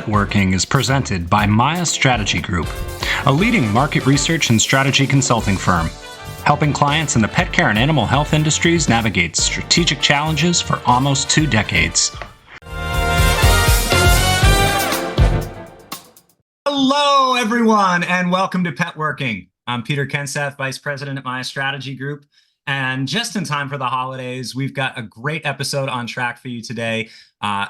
Working is presented by Maya Strategy Group, a leading market research and strategy consulting firm, helping clients in the pet care and animal health industries navigate strategic challenges for almost 2 decades. Hello, everyone, and welcome to Pet Working. I'm Peter Kenseth, Vice President at Maya Strategy Group. And just in time for the holidays, we've got a great episode on track for you today,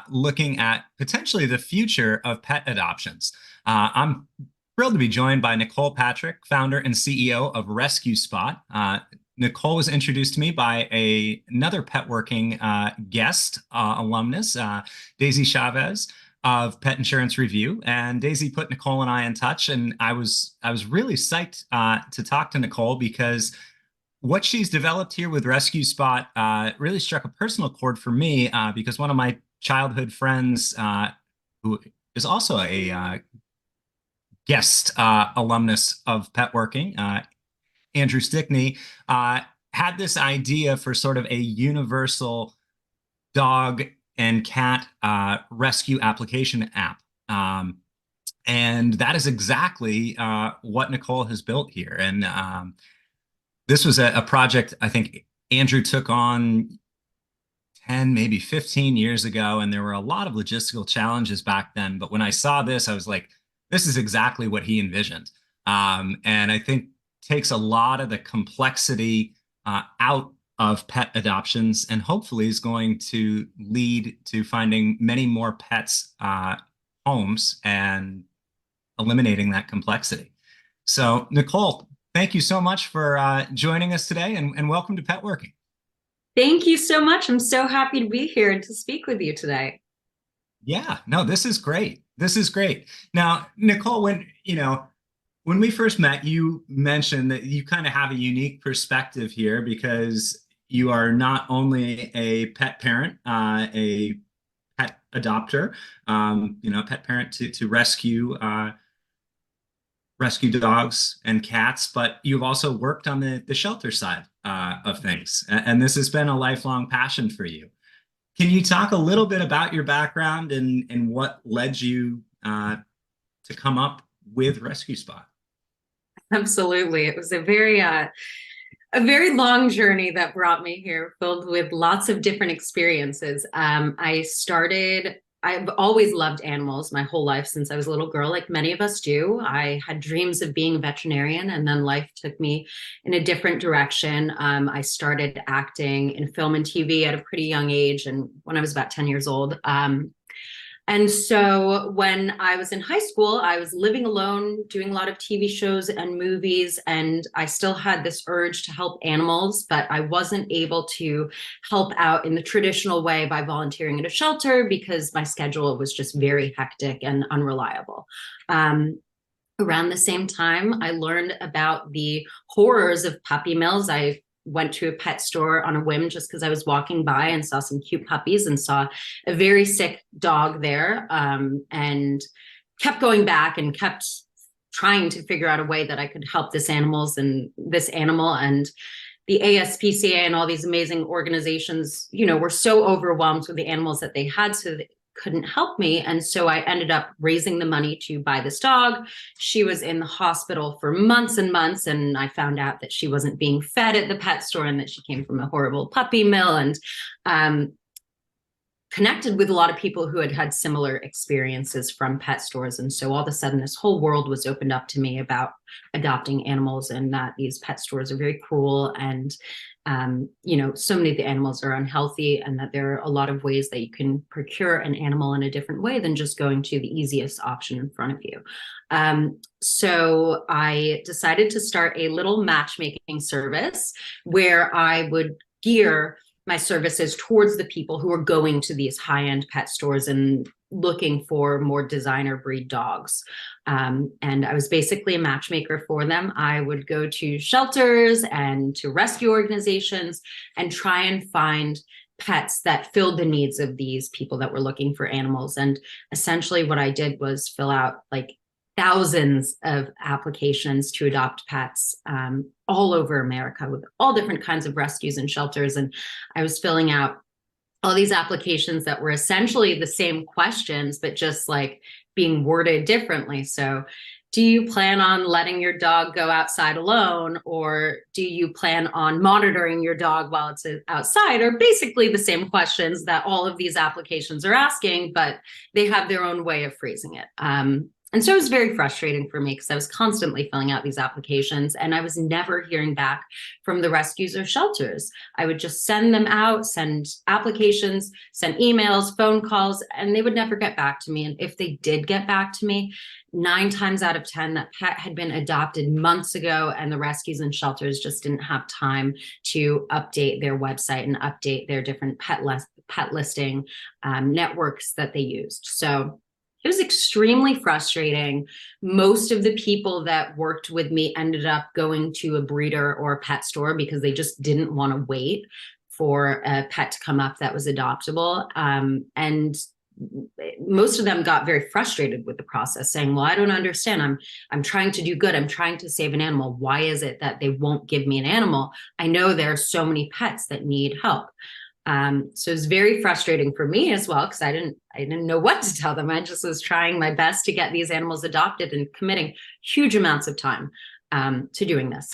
looking at potentially the future of pet adoptions. I'm thrilled to be joined by Nicole Patrick, founder and CEO of Rescue Spot. Nicole was introduced to me by another Pet Working guest, alumnus, Daisy Chavez of Pet Insurance Review, and Daisy put Nicole and I in touch, and I was really psyched to talk to Nicole because what she's developed here with Rescue Spot really struck a personal chord for me because one of my childhood friends, who is also a guest alumnus of Pet Working, Andrew Stickney, had this idea for sort of a universal dog and cat rescue application app. And that is exactly what Nicole has built here. And this was a project I think Andrew took on 10, maybe 15 years ago, and there were a lot of logistical challenges back then. But when I saw this, I was like, this is exactly what he envisioned. And I think takes a lot of the complexity out of pet adoptions and hopefully is going to lead to finding many more pets homes and eliminating that complexity. So, Nicole, thank you so much for joining us today, and welcome to Pet Working. Thank you so much. I'm so happy to be here and to speak with you today. Yeah, no, this is great. This is great. Now, Nicole, when we first met, you mentioned that you kind of have a unique perspective here because you are not only a pet parent, a pet adopter, pet parent to rescue dogs and cats, but you've also worked on the shelter side of things. And this has been a lifelong passion for you. Can you talk a little bit about your background and what led you to come up with Rescue Spot? Absolutely. It was a very long journey that brought me here, filled with lots of different experiences. I've always loved animals my whole life since I was a little girl, like many of us do. I had dreams of being a veterinarian, and then life took me in a different direction. I started acting in film and TV at a pretty young age, and when I was about 10 years old. And so when I was in high school, I was living alone, doing a lot of TV shows and movies, and I still had this urge to help animals, but I wasn't able to help out in the traditional way by volunteering at a shelter because my schedule was just very hectic and unreliable. Around the same time, I learned about the horrors of puppy mills. I went to a pet store on a whim just because I was walking by and saw some cute puppies and saw a very sick dog there, and kept going back and kept trying to figure out a way that I could help this animal. And the ASPCA and all these amazing organizations, were so overwhelmed with the animals that they had, so they couldn't help me. And so I ended up raising the money to buy this dog. She was in the hospital for months and months, and I found out that she wasn't being fed at the pet store and that she came from a horrible puppy mill, and connected with a lot of people who had had similar experiences from pet stores. And so all of a sudden, this whole world was opened up to me about adopting animals, and that these pet stores are very cruel, and so many of the animals are unhealthy, and that there are a lot of ways that you can procure an animal in a different way than just going to the easiest option in front of you. So I decided to start a little matchmaking service where I would gear my services towards the people who are going to these high-end pet stores and looking for more designer breed dogs. And I was basically a matchmaker for them. I would go to shelters and to rescue organizations and try and find pets that filled the needs of these people that were looking for animals. And essentially what I did was fill out like thousands of applications to adopt pets all over America with all different kinds of rescues and shelters. And I was filling out all these applications that were essentially the same questions, but just like being worded differently. So, do you plan on letting your dog go outside alone, or do you plan on monitoring your dog while it's outside? Or basically the same questions that all of these applications are asking, but they have their own way of phrasing it. And so it was very frustrating for me because I was constantly filling out these applications and I was never hearing back from the rescues or shelters. I would just send them out, send applications, send emails, phone calls, and they would never get back to me. And if they did get back to me, 9 times out of 10, that pet had been adopted months ago, and the rescues and shelters just didn't have time to update their website and update their different pet listing networks that they used. So it was extremely frustrating. Most of the people that worked with me ended up going to a breeder or a pet store because they just didn't want to wait for a pet to come up that was adoptable. And most of them got very frustrated with the process, saying, well, I don't understand. I'm trying to do good. I'm trying to save an animal. Why is it that they won't give me an animal? I know there are so many pets that need help. So it's very frustrating for me as well, because I didn't know what to tell them. I just was trying my best to get these animals adopted and committing huge amounts of time to doing this.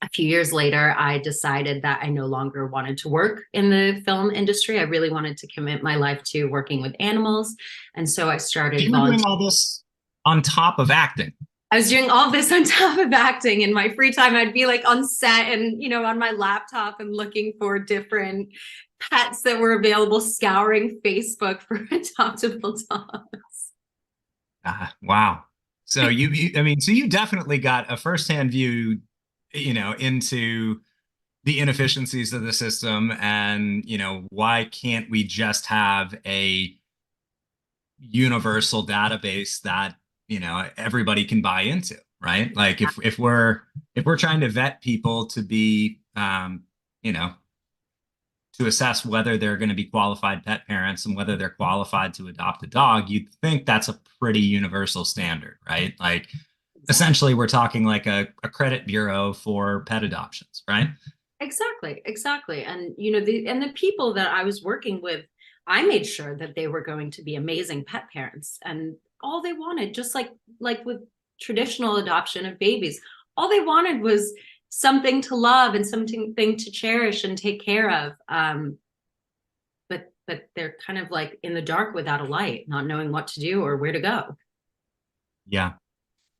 A few years later, I decided that I no longer wanted to work in the film industry. I really wanted to commit my life to working with animals. And so I started You were doing all this on top of acting. I was doing all this on top of acting. In my free time, I'd be like on set and, on my laptop and looking for different pets that were available, scouring Facebook for adoptable dogs. Wow. So so you definitely got a firsthand view, into the inefficiencies of the system and, why can't we just have a universal database that everybody can buy into, right? Like if we're trying to vet people to be to assess whether they're going to be qualified pet parents and whether they're qualified to adopt a dog, you'd think that's a pretty universal standard, right? Like essentially we're talking like a credit bureau for pet adoptions, right? Exactly. And the people that I was working with, I made sure that they were going to be amazing pet parents, and all they wanted, just like with traditional adoption of babies, all they wanted was something to love and something to cherish and take care of. But they're kind of like in the dark without a light, not knowing what to do or where to go. Yeah.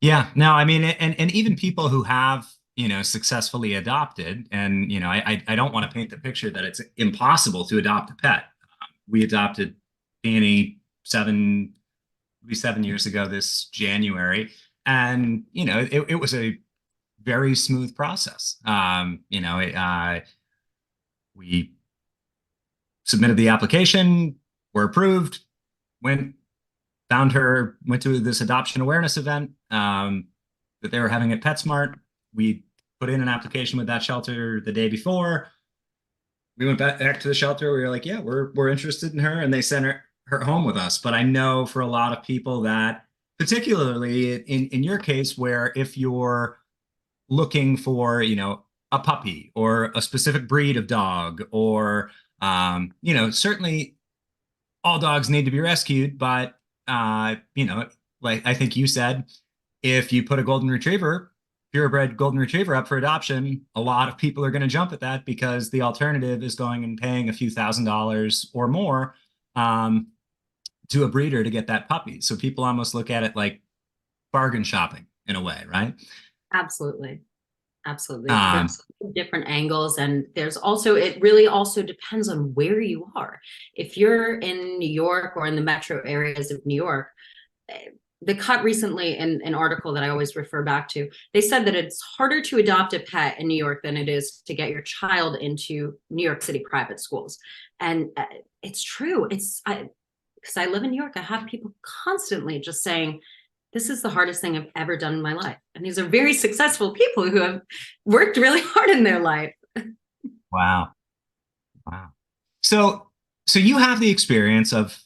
Yeah. No, I mean, and even people who have, successfully adopted, and, I don't want to paint the picture that it's impossible to adopt a pet. We adopted Danny 7 years ago this January. And, it was a very smooth process. We submitted the application, were approved, went to this adoption awareness event that they were having at PetSmart. We put in an application with that shelter the day before. We went back to the shelter. We were like, yeah, we're interested in her. And they sent her home with us. But I know for a lot of people that, particularly in your case, where if you're looking for, a puppy or a specific breed of dog, or, certainly all dogs need to be rescued, but, like I think you said, if you put a golden retriever, purebred golden retriever up for adoption, a lot of people are going to jump at that because the alternative is going and paying a few $1,000s or more to a breeder to get that puppy. So people almost look at it like bargain shopping in a way, right? Absolutely. Um, There's different angles, and it really also depends on where you are. If you're in New York or in the metro areas of New York, the cut recently in an article that I always refer back to, they said that it's harder to adopt a pet in New York than it is to get your child into New York City private schools. And it's true. Because I live in New York, I have people constantly just saying, this is the hardest thing I've ever done in my life. And these are very successful people who have worked really hard in their life. wow. Wow. So you have the experience of,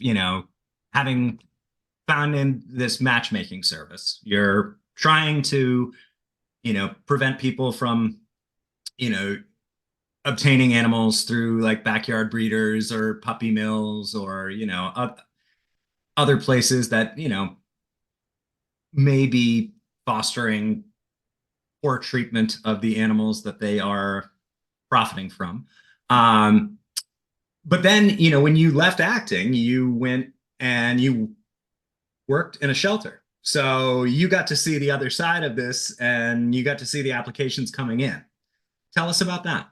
having found in this matchmaking service. You're trying to, prevent people from, obtaining animals through like backyard breeders or puppy mills or, other places that, maybe fostering poor treatment of the animals that they are profiting from. Um, but then, when you left acting, you went and you worked in a shelter. So you got to see the other side of this and you got to see the applications coming in. Tell us about that.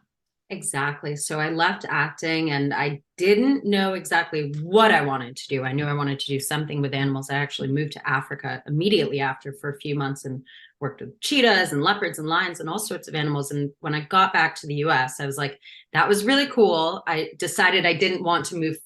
Exactly. So I left acting and I didn't know exactly what I wanted to do. I knew I wanted to do something with animals. I actually moved to Africa immediately after for a few months and worked with cheetahs and leopards and lions and all sorts of animals. And when I got back to the US, I was like, that was really cool. I decided I didn't want to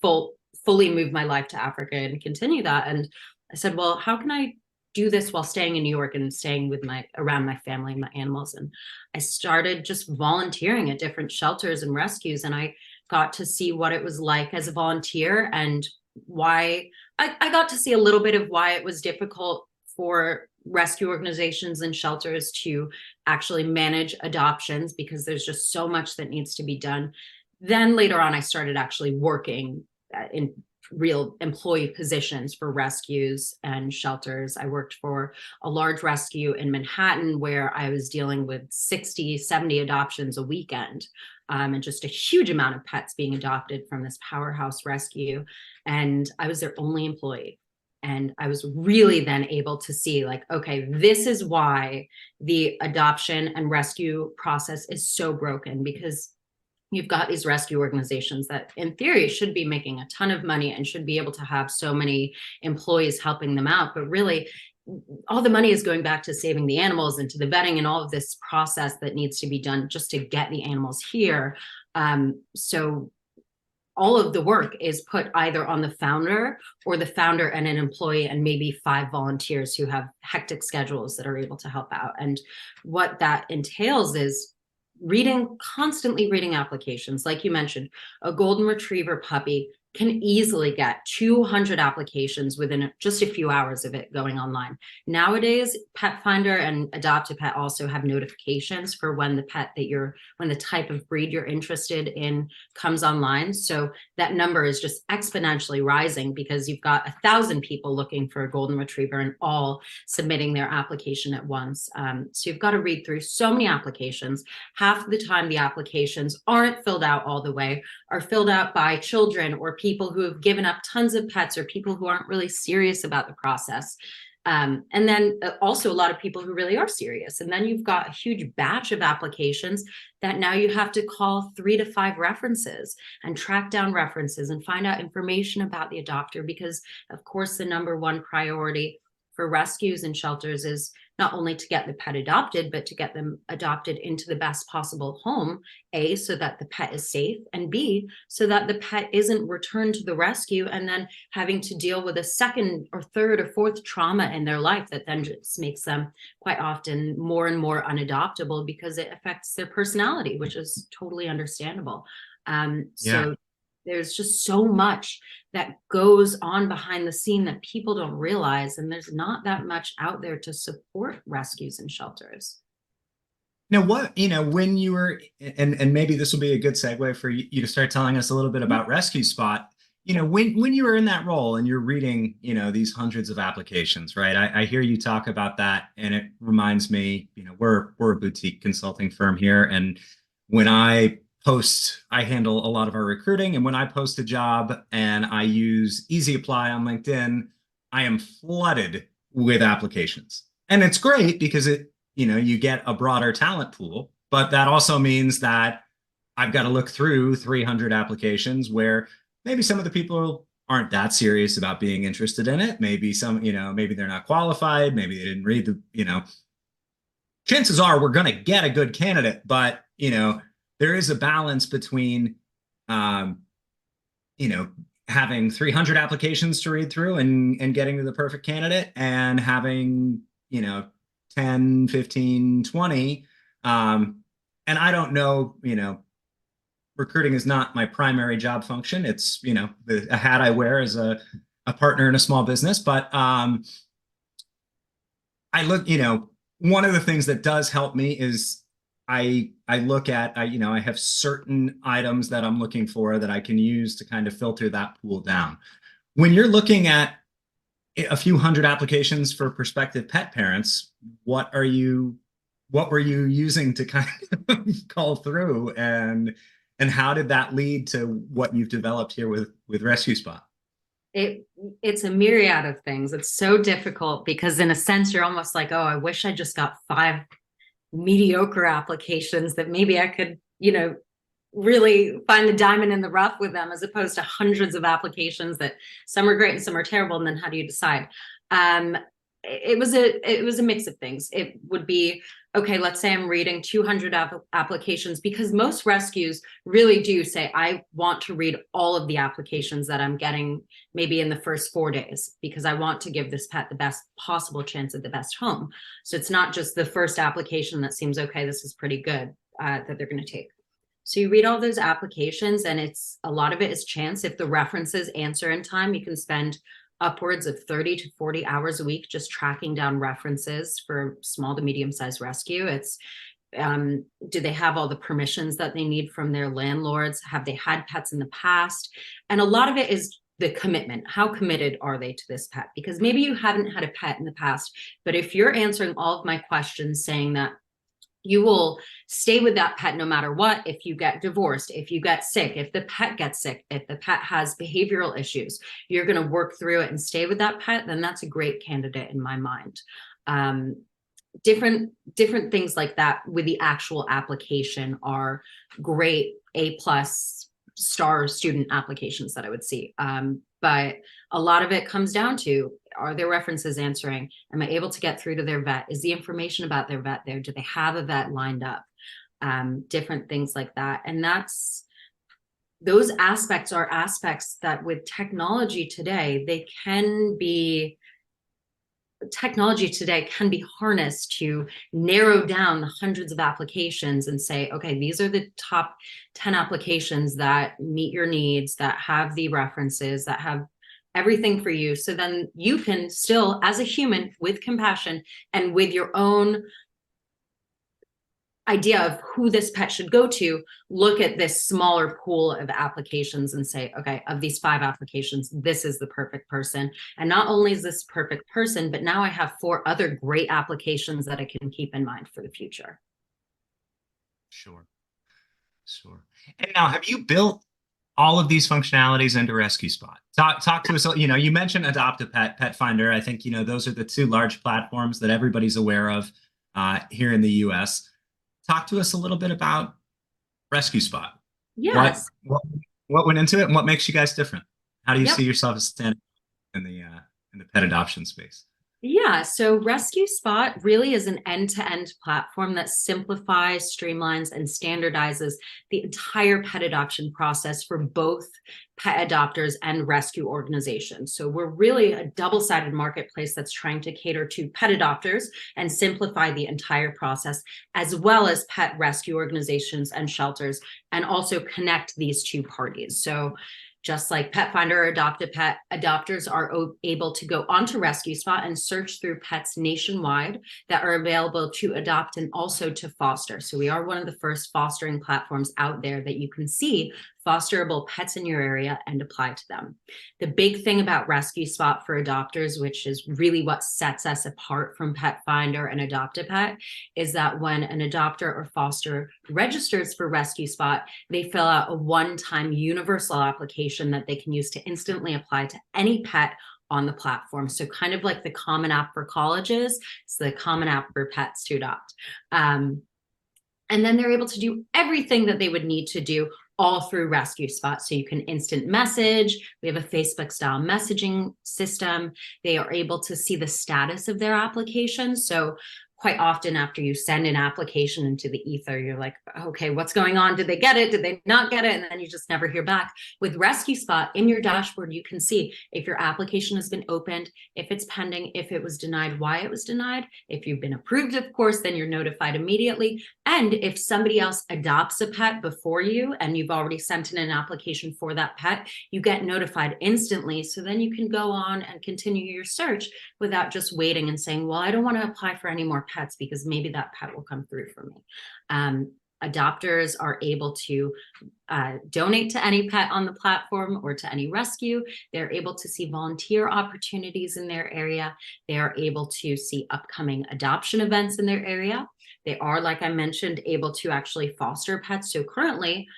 fully move my life to Africa and continue that. And I said, well, how can I do this while staying in New York and staying with around my family and my animals? And I started just volunteering at different shelters and rescues, and I got to see what it was like as a volunteer and why I got to see a little bit of why it was difficult for rescue organizations and shelters to actually manage adoptions because there's just so much that needs to be done. Then later on, I started actually working in real employee positions for rescues and shelters. I worked for a large rescue in Manhattan where I was dealing with 60, 70 adoptions a weekend, and just a huge amount of pets being adopted from this powerhouse rescue. And I was their only employee. And I was really then able to see, like, okay, this is why the adoption and rescue process is so broken, because you've got these rescue organizations that in theory should be making a ton of money and should be able to have so many employees helping them out, but really all the money is going back to saving the animals and to the vetting and all of this process that needs to be done just to get the animals here. So all of the work is put either on the founder or the founder and an employee and maybe 5 volunteers who have hectic schedules that are able to help out. And what that entails is constantly reading applications. Like you mentioned, a golden retriever puppy can easily get 200 applications within just a few hours of it going online. Nowadays, Pet Finder and Adopt a Pet also have notifications for when when the type of breed you're interested in comes online. So that number is just exponentially rising because you've got 1,000 people looking for a golden retriever and all submitting their application at once. So you've got to read through so many applications. Half the time the applications aren't filled out all the way, are filled out by children or people who have given up tons of pets or people who aren't really serious about the process. And then also a lot of people who really are serious. And then you've got a huge batch of applications that now you have to call 3 to 5 references and track down references and find out information about the adopter, because of course the number one priority for rescues and shelters is not only to get the pet adopted, but to get them adopted into the best possible home, A, so that the pet is safe, and B, so that the pet isn't returned to the rescue and then having to deal with a second or third or fourth trauma in their life that then just makes them quite often more and more unadoptable because it affects their personality, which is totally understandable. Yeah. So there's just so much that goes on behind the scene that people don't realize, and there's not that much out there to support rescues and shelters. Now, when you were, and maybe this will be a good segue for you to start telling us a little bit about Rescue Spot. When you were in that role and you're reading, these hundreds of applications, right? I hear you talk about that, and it reminds me, we're a boutique consulting firm here, and when I handle a lot of our recruiting, and when I post a job and I use Easy Apply on LinkedIn, I am flooded with applications, and it's great because you get a broader talent pool, but that also means that I've got to look through 300 applications where maybe some of the people aren't that serious about being interested in it. Maybe maybe they're not qualified. Maybe they didn't read chances are we're going to get a good candidate, but, there is a balance between, um, having 300 applications to read through and getting to the perfect candidate and having, 10, 15, 20. And I don't know, recruiting is not my primary job function. It's, a hat I wear as a partner in a small business. But I look, one of the things that does help me is I look at, I have certain items that I'm looking for that I can use to kind of filter that pool down. When you're looking at a few hundred applications for prospective pet parents. What were you using to kind of call through, and how did that lead to what you've developed here with Rescue Spot? It it's a myriad of things. It's so difficult because in a sense you're almost like, oh, I wish I just got five mediocre applications that maybe I could, really find the diamond in the rough with them, as opposed to hundreds of applications that some are great and some are terrible. And then how do you decide? Um, it was a mix of things. It would be, okay, let's say I'm reading 200 applications, because most rescues really do say, I want to read all of the applications that I'm getting maybe in the first 4 days, because I want to give this pet the best possible chance at the best home. So it's not just the first application that seems okay, this is pretty good, that they're going to take. So you read all those applications, and it's a lot of it is chance. If the references answer in time, you can spend upwards of 30 to 40 hours a week just tracking down references for small to medium-sized rescue. It's do they have all the permissions that they need from their landlords? Have they had pets in the past? And a lot of it is the commitment. How committed are they to this pet? Because maybe you haven't had a pet in the past, but if you're answering all of my questions saying that you will stay with that pet no matter what, if you get divorced, if you get sick, if the pet gets sick, if the pet has behavioral issues, you're going to work through it and stay with that pet, then that's a great candidate in my mind. Different things like that with the actual application are great A+ star student applications that I would see. But a lot of it comes down to, are their references answering? Am I able to get through to their vet? Is the information about their vet there? Do they have a vet lined up? Different things like that. And those aspects are aspects that with technology today, technology today can be harnessed to narrow down the hundreds of applications and say, okay, these are the top 10 applications that meet your needs, that have the references, that have everything for you. So then you can still, as a human with compassion and with your own idea of who this pet should go to, look at this smaller pool of applications and say, okay, of these 5 applications, this is the perfect person. And not only is this perfect person, but now I have 4 other great applications that I can keep in mind for the future. Sure. Sure. And now, have you built all of these functionalities into Rescue Spot? Talk to us. You mentioned Adopt a Pet, Pet Finder. I think, those are the 2 large platforms that everybody's aware of here in the US. Talk to us a little bit about Rescue Spot. Yes. What went into it, and what makes you guys different? How do you Yep. see yourself as standing in the pet adoption space? Yeah, so Rescue Spot really is an end-to-end platform that simplifies, streamlines, and standardizes the entire pet adoption process for both pet adopters and rescue organizations. So we're really a double-sided marketplace that's trying to cater to pet adopters and simplify the entire process, as well as pet rescue organizations and shelters, and also connect these 2 parties. So just like Pet Finder or Adopt a Pet, adopters are able to go onto Rescue Spot and search through pets nationwide that are available to adopt and also to foster. So we are one of the first fostering platforms out there that you can see fosterable pets in your area and apply to them. The big thing about Rescue Spot for adopters, which is really what sets us apart from Pet Finder and Adopt a Pet, is that when an adopter or foster registers for Rescue Spot, they fill out a one-time universal application that they can use to instantly apply to any pet on the platform. So kind of like the Common App for colleges, it's the Common App for pets to adopt. And then they're able to do everything that they would need to do all through Rescue Spot. So you can instant message. We have a Facebook style messaging system. They are able to see the status of their application. So quite often after you send an application into the ether, you're like, okay, what's going on? Did they get it? Did they not get it? And then you just never hear back. With Rescue Spot in your dashboard, you can see if your application has been opened, if it's pending, if it was denied, why it was denied. If you've been approved, of course, then you're notified immediately. And if somebody else adopts a pet before you and you've already sent in an application for that pet, you get notified instantly. So then you can go on and continue your search without just waiting and saying, well, I don't want to apply for any more pets because maybe that pet will come through for me. adopters are able to donate to any pet on the platform or to any rescue. They're able to see volunteer opportunities in their area. They are able to see upcoming adoption events in their area. They are, like I mentioned, able to actually foster pets. So currently,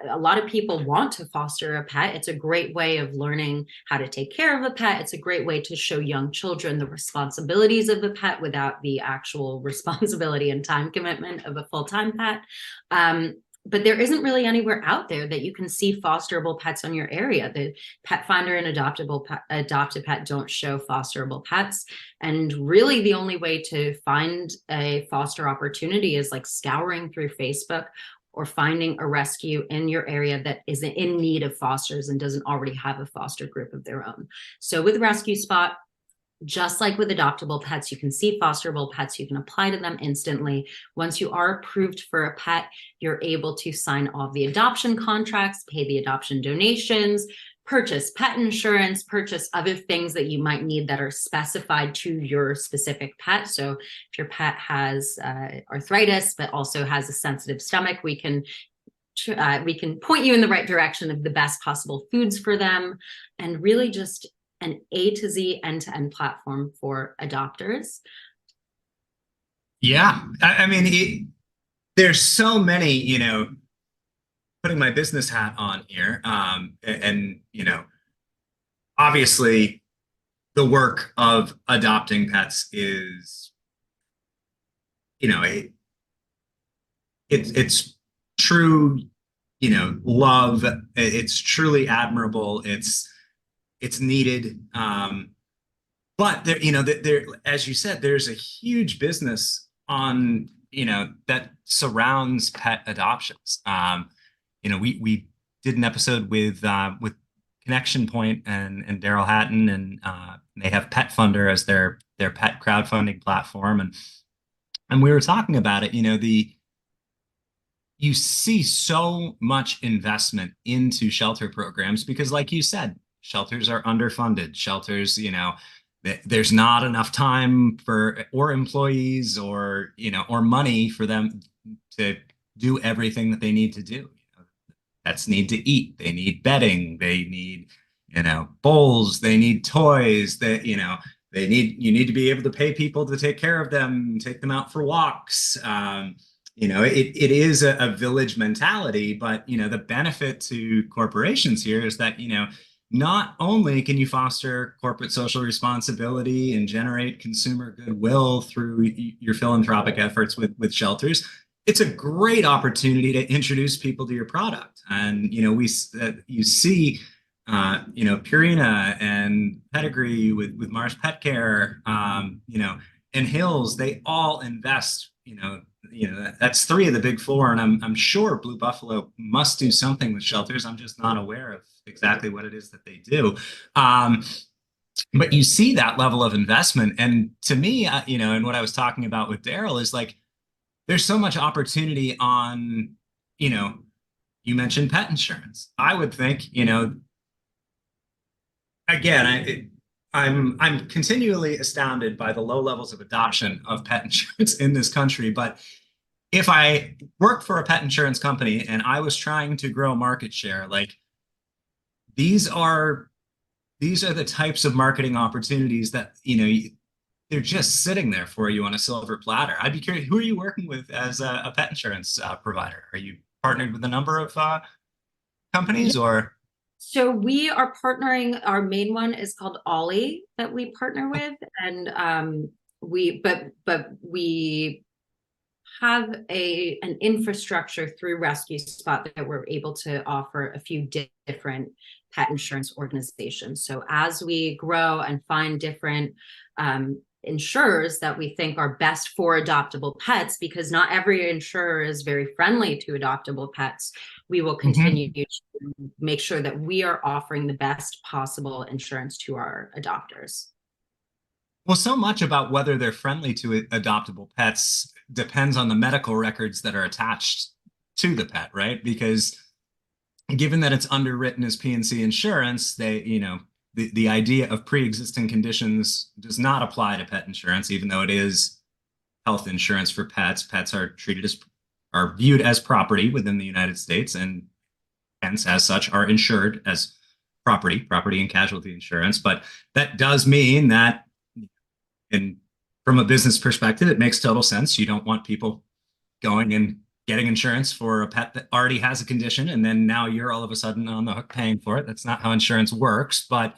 a lot of people want to foster a pet. It's a great way of learning how to take care of a pet. It's a great way to show young children the responsibilities of a pet without the actual responsibility and time commitment of a full-time pet. But there isn't really anywhere out there that you can see fosterable pets on your area. The Pet Finder and Adopted Pet don't show fosterable pets. And really the only way to find a foster opportunity is like scouring through Facebook or finding a rescue in your area that is in need of fosters and doesn't already have a foster group of their own. So with Rescue Spot, just like with adoptable pets, you can see fosterable pets, you can apply to them instantly. Once you are approved for a pet, you're able to sign all the adoption contracts, pay the adoption donations, purchase pet insurance, purchase other things that you might need that are specified to your specific pet. So if your pet has arthritis, but also has a sensitive stomach, we can point you in the right direction of the best possible foods for them, and really just an A to Z end-to-end platform for adopters. Yeah, I mean, there's so many, putting my business hat on here, and obviously the work of adopting pets is, it's true, love. It's truly admirable. It's needed. But there, as you said, there's a huge business on, that surrounds pet adoptions. We did an episode with Connection Point and Daryl Hatton, and they have Pet Funder as their pet crowdfunding platform, and we were talking about it. You see so much investment into shelter programs because, like you said, shelters are underfunded. Shelters, there's not enough time or employees or money for them to do everything that they need to do. Pets need to eat. They need bedding. They need, bowls. They need toys. You need to be able to pay people to take care of them, take them out for walks. It is a village mentality, but the benefit to corporations here is that not only can you foster corporate social responsibility and generate consumer goodwill through your philanthropic efforts with shelters, it's a great opportunity to introduce people to your product. And you see Purina and Pedigree with Mars Pet Care, and Hills, they all invest. That's three of the big four, and I'm sure Blue Buffalo must do something with shelters. I'm just not aware of exactly what it is that they do. But you see that level of investment, and to me, and what I was talking about with Daryl is like, there's so much opportunity on, you mentioned pet insurance. I would think, again, I'm continually astounded by the low levels of adoption of pet insurance in this country. But if I worked for a pet insurance company and I was trying to grow market share, like these are the types of marketing opportunities that, they're just sitting there for you on a silver platter. I'd be curious, who are you working with as a pet insurance provider? Are you partnered with a number of companies, or? So we are partnering. Our main one is called Ollie that we partner with, and we have an infrastructure through Rescue Spot that we're able to offer a few different pet insurance organizations. So as we grow and find different insurers that we think are best for adoptable pets, because not every insurer is very friendly to adoptable pets, we will continue to make sure that we are offering the best possible insurance to our adopters. Well, so much about whether they're friendly to adoptable pets depends on the medical records that are attached to the pet, right? Because given that it's underwritten as P&C insurance, the idea of pre-existing conditions does not apply to pet insurance, even though it is health insurance for pets. Pets are treated as are viewed as property within the United States, and hence, as such, are insured as property and casualty insurance. But that does mean that, in from a business perspective, it makes total sense. You don't want people going and getting insurance for a pet that already has a condition, and then now you're all of a sudden on the hook paying for it. That's not how insurance works. But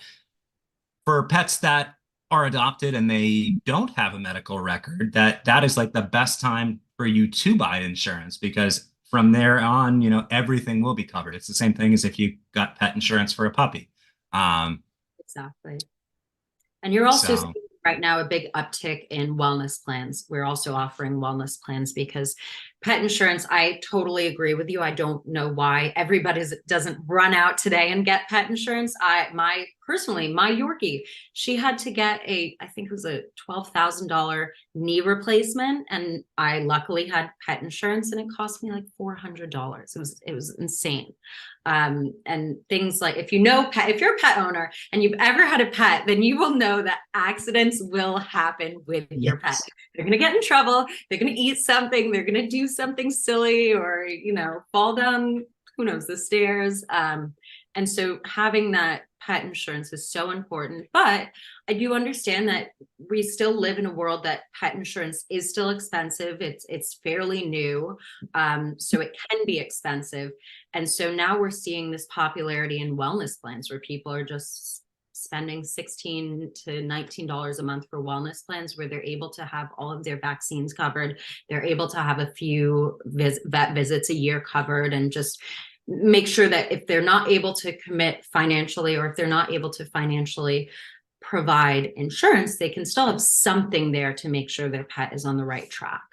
for pets that are adopted and they don't have a medical record, that is like the best time for you to buy insurance, because from there on, everything will be covered. It's the same thing as if you got pet insurance for a puppy. Um, Exactly. And you're also so seeing right now a big uptick in wellness plans. We're also offering wellness plans because pet insurance, I totally agree with you. I don't know why everybody doesn't run out today and get pet insurance. Personally, my Yorkie, she had to get I think it was a $12,000 knee replacement. And I luckily had pet insurance and it cost me like $400. It was insane. And things like, if you're a pet owner and you've ever had a pet, then you will know that accidents will happen with your pet. yes. They're going to get in trouble. They're going to eat something. They're going to do something silly or, fall down, who knows, the stairs. And so having that pet insurance is so important. But I do understand that we still live in a world that pet insurance is still expensive. It's fairly new. So it can be expensive. And so now we're seeing this popularity in wellness plans where people are just spending $16 to $19 a month for wellness plans, where they're able to have all of their vaccines covered. They're able to have a few vet visits a year covered, and just make sure that if they're not able to commit financially, or if they're not able to financially provide insurance, they can still have something there to make sure their pet is on the right track.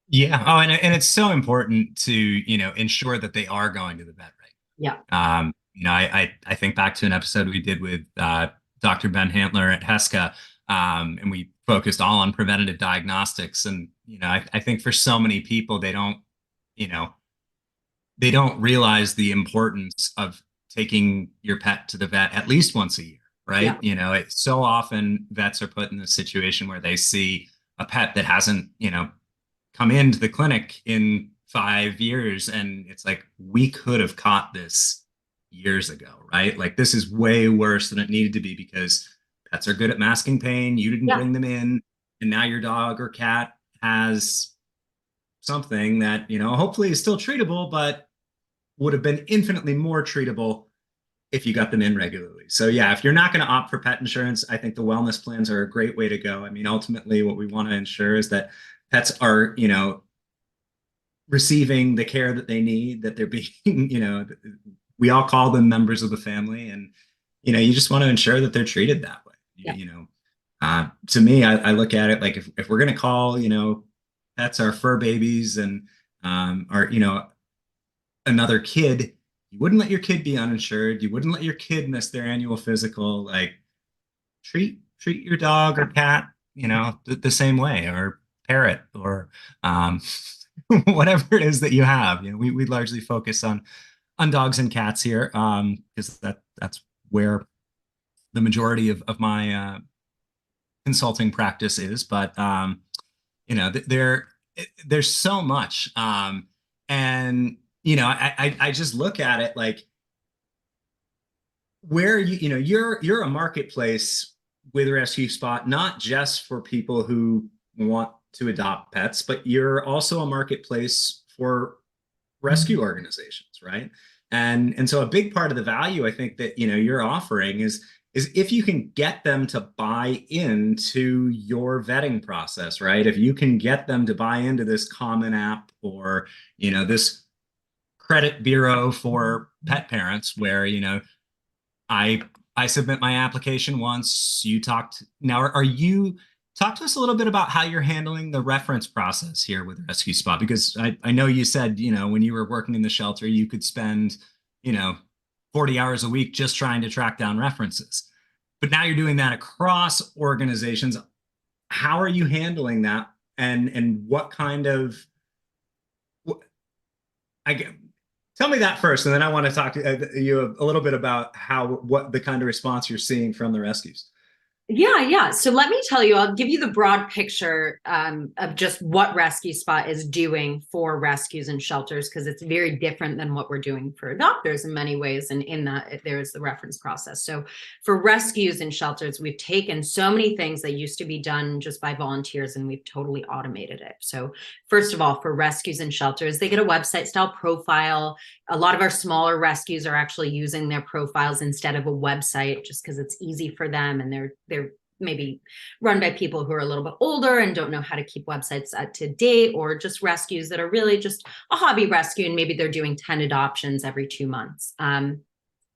Yeah. Oh, and it's so important to, ensure that they are going to the vet Yeah. right. I think back to an episode we did with Dr. Ben Hantler at Heska, and we focused all on preventative diagnostics. And, I think for so many people, you know, they don't realize the importance of taking your pet to the vet at least once a year, right? Yeah. It's so often vets are put in this situation where they see a pet that hasn't, come into the clinic in 5 years, and it's like, we could have caught this years ago, right? Like, this is way worse than it needed to be, because pets are good at masking pain. You didn't Yeah. bring them in, and now your dog or cat has something that, hopefully is still treatable, but would have been infinitely more treatable if you got them in regularly. So yeah, if you're not going to opt for pet insurance, I think the wellness plans are a great way to go. I mean, ultimately what we want to ensure is that pets are, receiving the care that they need, that they're being, we all call them members of the family, and, you just want to ensure that they're treated that way. Yeah. To me, I look at it like, if we're going to call, pets our fur babies, and our, another kid, you wouldn't let your kid be uninsured. You wouldn't let your kid miss their annual physical. Like, treat your dog or cat, the same way, or parrot, or whatever it is that you have. We largely focus on dogs and cats here, because that's where the majority of my consulting practice is. But there's so much, and I just look at it like, where you're a marketplace with Rescue Spot, not just for people who want to adopt pets, but you're also a marketplace for rescue organizations, right? And so a big part of the value, I think, that you're offering is if you can get them to buy into your vetting process, right? If you can get them to buy into this common app, or this credit bureau for pet parents, where I I submit my application once. You talked now. Are you talk to us a little bit about how you're handling the reference process here with Rescue Spot? Because I know you said, when you were working in the shelter, you could spend, you know, 40 hours a week just trying to track down references. But now you're doing that across organizations. How are you handling that? And what kind of I get tell me that first, and then I want to talk to you a little bit about what the kind of response you're seeing from the rescues. Yeah. So let me tell you, I'll give you the broad picture of just what Rescue Spot is doing for rescues and shelters, because it's very different than what we're doing for doctors in many ways. And in that, there is the reference process. So for rescues and shelters, we've taken so many things that used to be done just by volunteers, and we've totally automated it. So first of all, for rescues and shelters, they get a website style profile. A lot of our smaller rescues are actually using their profiles instead of a website, just because it's easy for them, and they're maybe run by people who are a little bit older and don't know how to keep websites up to date, or just rescues that are really just a hobby rescue and maybe they're doing 10 adoptions every 2 months.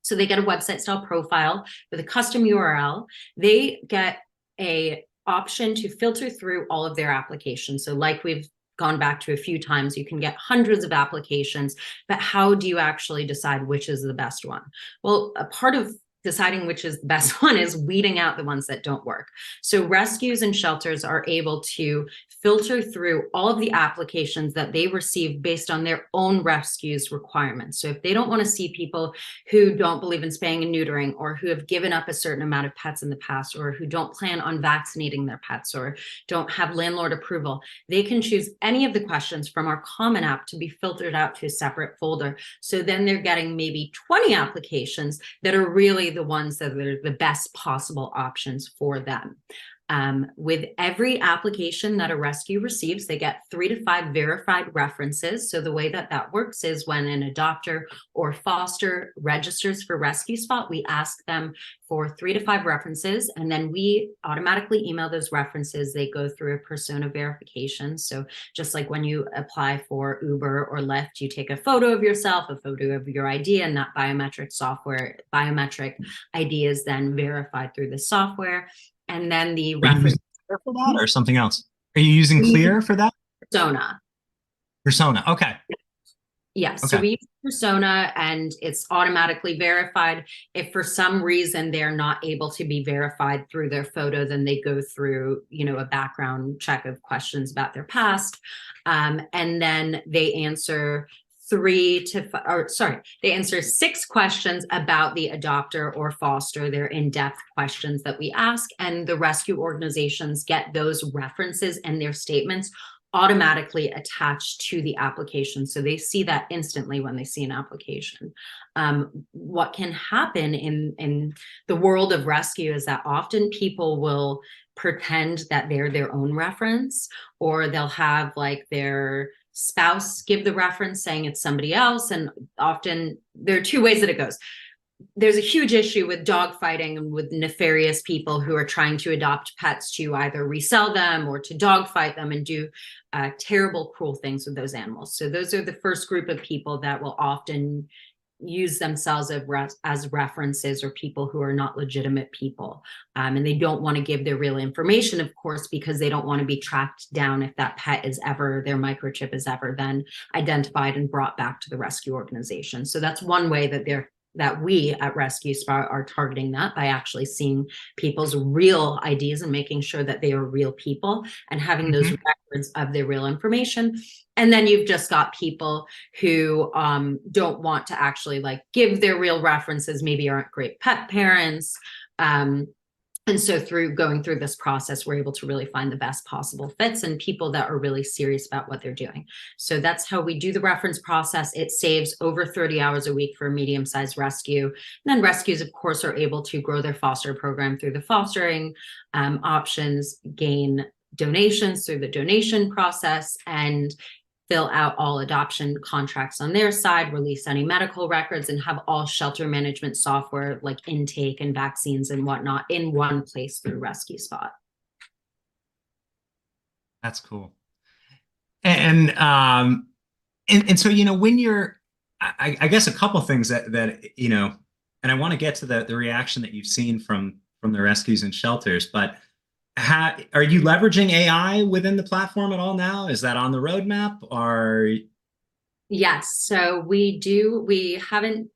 So they get a website style profile with a custom URL. They get a option to filter through all of their applications. So like we've gone back to a few times, you can get hundreds of applications, but how do you actually decide which is the best one? Well, a part of deciding which is the best one is weeding out the ones that don't work. So rescues and shelters are able to filter through all of the applications that they receive based on their own rescues requirements. So if they don't want to see people who don't believe in spaying and neutering, or who have given up a certain amount of pets in the past, or who don't plan on vaccinating their pets, or don't have landlord approval, they can choose any of the questions from our common app to be filtered out to a separate folder. So then they're getting maybe 20 applications that are really the ones that are the best possible options for them. With every application that a rescue receives, they get 3 to 5 verified references. So the way that that works is when an adopter or foster registers for Rescue Spot, we ask them for 3 to 5 references, and then we automatically email those references. They go through a persona verification. So just like when you apply for Uber or Lyft, you take a photo of yourself, a photo of your ID, and that biometric ID is then verified through the software. And then the Are you reference using Clear for that or something else? Are you using Clear for that? persona. Persona. Okay. Yes. So Okay. we use persona and it's automatically verified. If for some reason they're not able to be verified through their photo, then they go through, a background check of questions about their past. And then they answer they answer 6 questions about the adopter or foster. They're in-depth questions that we ask, and the rescue organizations get those references and their statements automatically attached to the application. So they see that instantly when they see an application. What can happen in the world of rescue is that often people will pretend that they're their own reference, or they'll have like their spouse give the reference saying it's somebody else. And often there are 2 ways that it goes. There's a huge issue with dog fighting and with nefarious people who are trying to adopt pets to either resell them or to dog fight them and do terrible, cruel things with those animals. So those are the first group of people that will often use themselves as references, or people who are not legitimate people. And they don't want to give their real information, of course, because they don't want to be tracked down if that pet is ever, their microchip is ever then identified and brought back to the rescue organization. So that's one way that we at Rescue Spot are targeting that, by actually seeing people's real IDs and making sure that they are real people and having those records of their real information. And then you've just got people who don't want to actually give their real references, maybe aren't great pet parents. And so through going through this process, we're able to really find the best possible fits and people that are really serious about what they're doing. So that's how we do the reference process. It saves over 30 hours a week for a medium-sized rescue. And then rescues, of course, are able to grow their foster program through the fostering options, gain donations through the donation process, and fill out all adoption contracts on their side, release any medical records, and have all shelter management software like intake and vaccines and whatnot in one place through Rescue Spot. That's cool. And so, when you're, I guess a couple things that, and I want to get to the reaction that you've seen from the rescues and shelters, but are you leveraging AI within the platform at all now? Is that on the roadmap, or? Yes, so we do. We haven't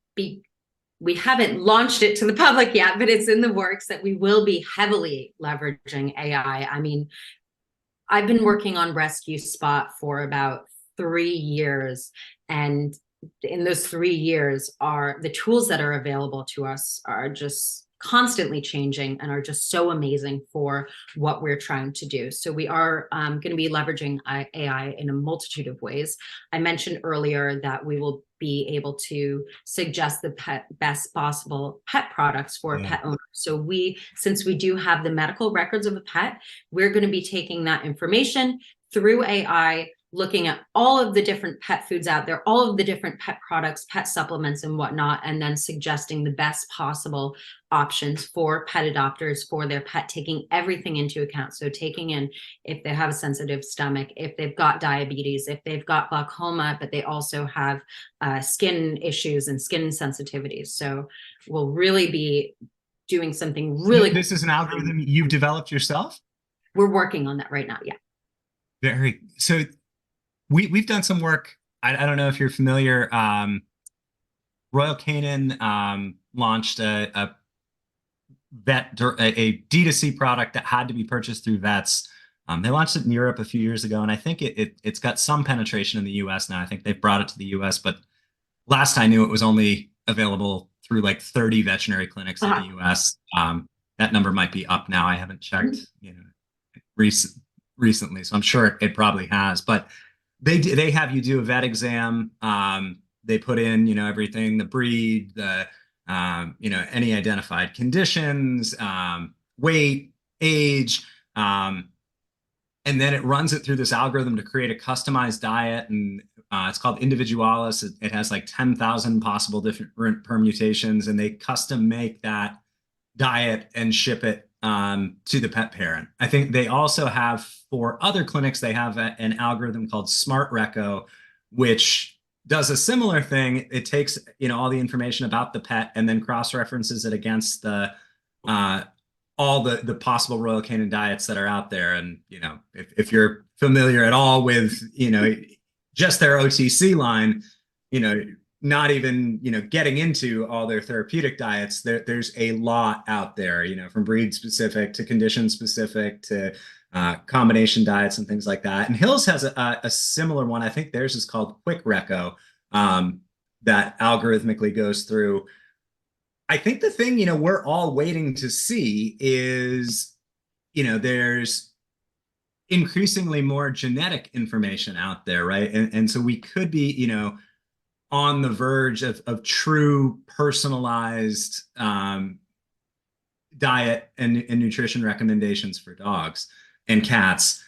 launched it to the public yet, but it's in the works that we will be heavily leveraging AI. I mean, I've been working on Rescue Spot for about 3 years, and in those 3 years, the tools that are available to us are just constantly changing and are just so amazing for what we're trying to do. So we are going to be leveraging AI in a multitude of ways. I mentioned earlier that we will be able to suggest the best possible pet products for a pet owner. So since we do have the medical records of a pet, we're going to be taking that information through AI, looking at all of the different pet foods out there, all of the different pet products, pet supplements and whatnot, and then suggesting the best possible options for pet adopters for their pet, taking everything into account. So taking in if they have a sensitive stomach, if they've got diabetes, if they've got glaucoma, but they also have skin issues and skin sensitivities. So we'll really be doing something really This is an algorithm you've developed yourself? We're working on that right now. Yeah. Very. So we've done some work. I don't know if you're familiar. Royal Canin launched a D2C product that had to be purchased through vets. They launched it in Europe a few years ago, and I think it's got some penetration in the US now. I think they've brought it to the US, but last I knew it was only available through like 30 veterinary clinics in the US. That number might be up now. I haven't checked, recently, so I'm sure it probably has. But they have you do a vet exam. They put in, everything, the breed, the any identified conditions, weight, age, and then it runs it through this algorithm to create a customized diet. And it's called Individualis. It has like 10,000 possible different permutations, and they custom make that diet and ship it to the pet parent. I think they also have, for other clinics, they have an algorithm called Smart Reco, which does a similar thing. It takes all the information about the pet and then cross-references it against the all the possible Royal Canin diets that are out there. And if you're familiar at all with just their OTC line, not even getting into all their therapeutic diets, there's a lot out there, from breed specific to condition specific to combination diets and things like that. And Hills has a similar one. I think theirs is called Quick Reco, that algorithmically goes through. I think the thing we're all waiting to see is there's increasingly more genetic information out there, right? And so we could be on the verge of true personalized diet and nutrition recommendations for dogs and cats.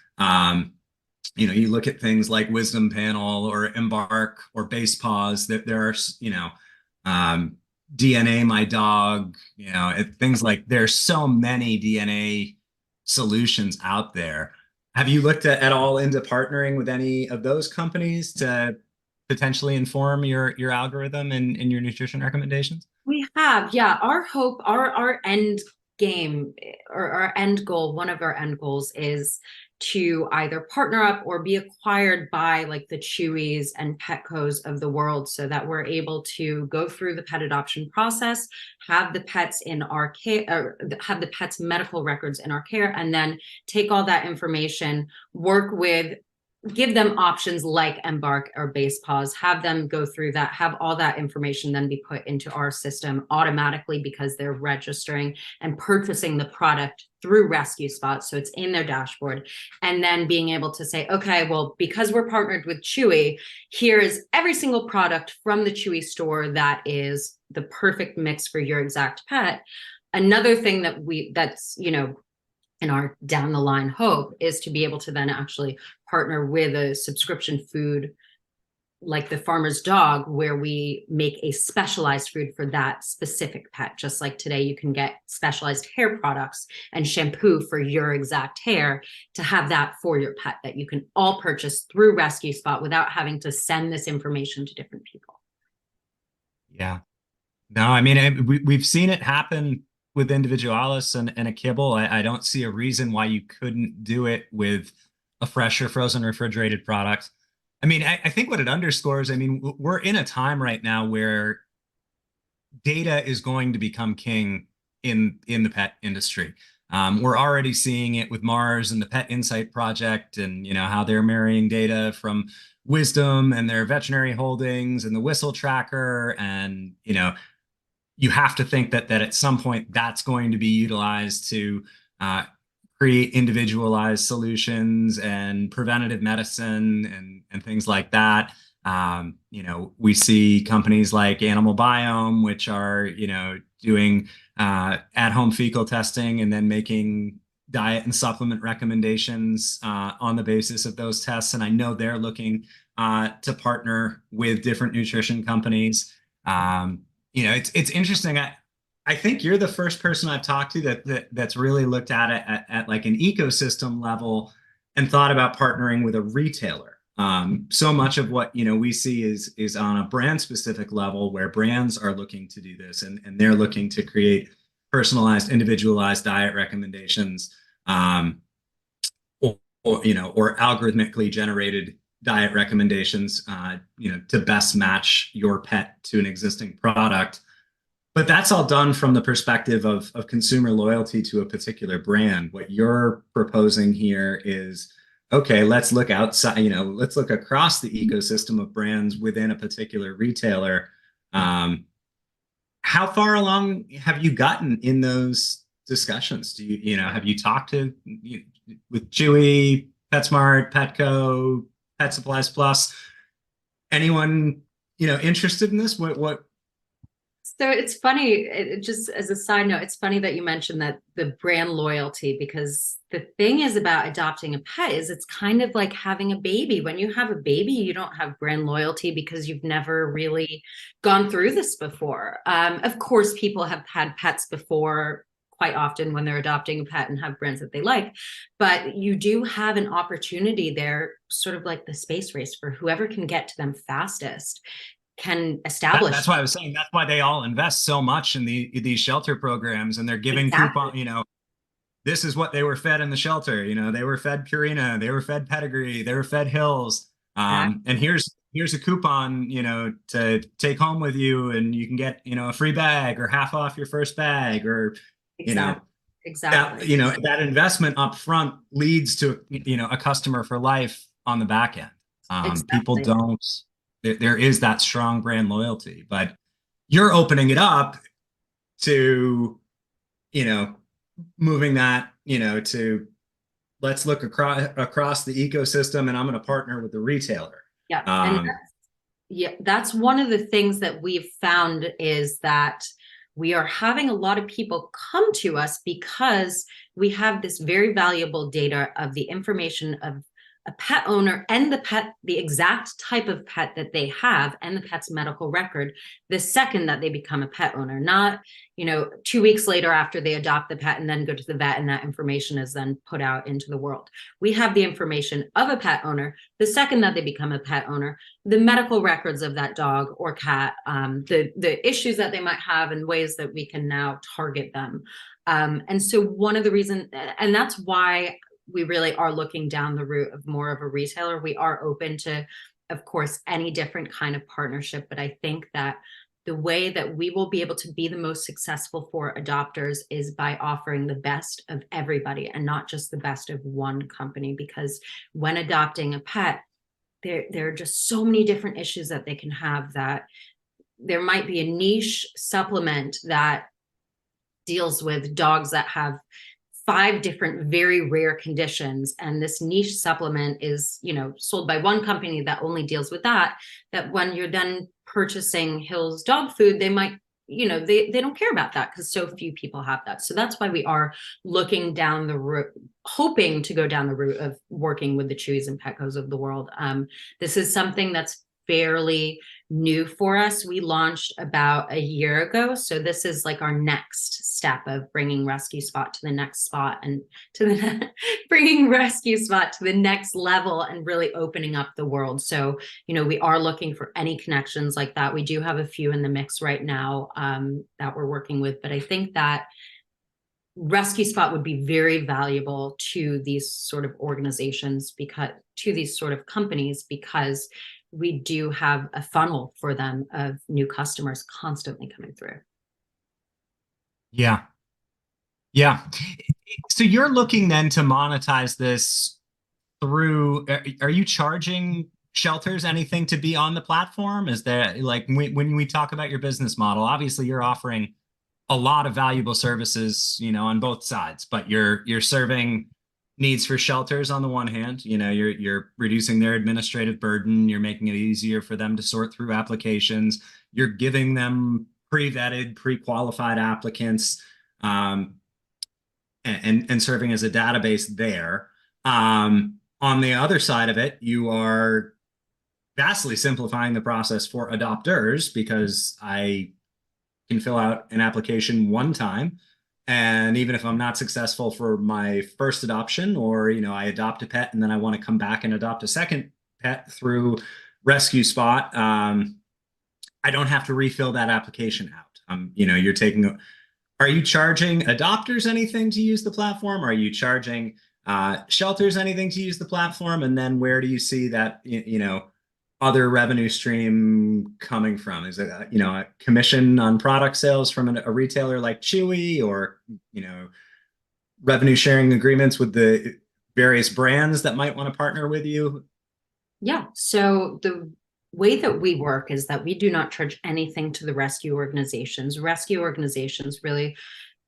You look at things like Wisdom Panel or Embark or Base Paws, that there are, DNA My Dog, things like, there's so many DNA solutions out there. Have you looked at all into partnering with any of those companies to potentially inform your algorithm and your nutrition recommendations? We have, yeah. Our hope, our end game, or our end goal, one of our end goals is to either partner up or be acquired by like the Chewies and Petcos of the world, so that we're able to go through the pet adoption process, have the pets in our care, or have the pets' medical records in our care, and then take all that information, give them options like Embark or Base Paws, have them go through that, have all that information then be put into our system automatically, because they're registering and purchasing the product through Rescue Spot. So it's in their dashboard. And then being able to say, okay, well, because we're partnered with Chewy, here is every single product from the Chewy store that is the perfect mix for your exact pet. Another thing that's in our down the line hope is to be able to then actually partner with a subscription food like the Farmer's Dog, where we make a specialized food for that specific pet. Just like today, you can get specialized hair products and shampoo for your exact hair, to have that for your pet that you can all purchase through Rescue Spot without having to send this information to different people. Yeah. No, I mean, we've seen it happen with Individualis and a kibble. I don't see a reason why you couldn't do it with a fresh or frozen refrigerated product. I mean, I think what it underscores, I mean, we're in a time right now where data is going to become king in the pet industry. We're already seeing it with Mars and the Pet Insight Project, and how they're marrying data from Wisdom and their veterinary holdings and the Whistle Tracker, and you have to think that at some point that's going to be utilized to uh, create individualized solutions and preventative medicine and things like that. We see companies like Animal Biome, which are, doing at-home fecal testing and then making diet and supplement recommendations on the basis of those tests. And I know they're looking to partner with different nutrition companies. It's interesting. I think you're the first person I've talked to that's really looked at it at like an ecosystem level and thought about partnering with a retailer. So much of what we see is on a brand specific level where brands are looking to do this and they're looking to create personalized, individualized diet recommendations, or algorithmically generated diet recommendations, to best match your pet to an existing product. But that's all done from the perspective of consumer loyalty to a particular brand. What you're proposing here is, okay, let's look outside, let's look across the ecosystem of brands within a particular retailer. How far along have you gotten in those discussions? Have you talked with Chewy, PetSmart, Petco, Pet Supplies Plus, anyone, interested in this? What So it's funny, just as a side note, it's funny that you mentioned that the brand loyalty, because the thing is about adopting a pet is it's kind of like having a baby. When you have a baby, you don't have brand loyalty because you've never really gone through this before. Of course, people have had pets before quite often when they're adopting a pet and have brands that they like, but you do have an opportunity there, sort of like the space race for whoever can get to them fastest can establish. that's why I was saying that's why they all invest so much in these shelter programs, and they're giving Exactly. coupon, this is what they were fed in the shelter. They were fed Purina, they were fed Pedigree, they were fed Hills. And here's a coupon, to take home with you, and you can get, a free bag or half off your first bag, or, you know, Exactly. Exactly. that investment up front leads to, a customer for life on the back end. People Exactly. don't, there is that strong brand loyalty, but you're opening it up to, you know, moving that, to let's look across the ecosystem, and I'm going to partner with the retailer. Yeah. And Um, yeah, that's one of the things that we've found is that we are having a lot of people come to us because we have this very valuable data of the information of a pet owner and the exact type of pet that they have and the pet's medical record the second that they become a pet owner, not 2 weeks later after they adopt the pet and then go to the vet and that information is then put out into the world. We have the information of a pet owner the second that they become a pet owner, the medical records of that dog or cat, the issues that they might have and ways that we can now target them. And so one of the reasons, and that's why we really are looking down the route of more of a retailer. We are open to, of course, any different kind of partnership, but I think that the way that we will be able to be the most successful for adopters is by offering the best of everybody and not just the best of one company. Because when adopting a pet, there are just so many different issues that they can have, that there might be a niche supplement that deals with dogs that have 5 different very rare conditions, and this niche supplement is sold by one company that only deals with that when you're then purchasing Hill's dog food, they might they don't care about that because so few people have that. So that's why we are looking down the route, hoping to go down the route of working with the Chewies and Petcos of the world. This is something that's fairly new for us. We launched about a year ago. So this is like our next step of bringing Rescue Spot to the next spot and to the bringing Rescue Spot to the next level and really opening up the world. So, we are looking for any connections like that. We do have a few in the mix right now that we're working with, but I think that Rescue Spot would be very valuable to these sort of organizations, because to these sort of companies, because we do have a funnel for them of new customers constantly coming through. yeah, yeah. So you're looking then to monetize this through, are you charging shelters anything to be on the platform? Is there like when we talk about your business model, obviously you're offering a lot of valuable services, on both sides, but you're serving needs for shelters on the one hand. You're reducing their administrative burden, you're making it easier for them to sort through applications, you're giving them pre-vetted, pre-qualified applicants, um, and serving as a database there. On the other side of it, you are vastly simplifying the process for adopters because I can fill out an application one time. And even if I'm not successful for my first adoption, or, I adopt a pet and then I want to come back and adopt a second pet through Rescue Spot, I don't have to refill that application out. You're taking, are you charging adopters anything to use the platform? Are you charging shelters anything to use the platform? And then where do you see that, other revenue stream coming from? Is it, a commission on product sales from a retailer like Chewy, or, revenue sharing agreements with the various brands that might want to partner with you? Yeah. So the way that we work is that we do not charge anything to the rescue organizations. Rescue organizations really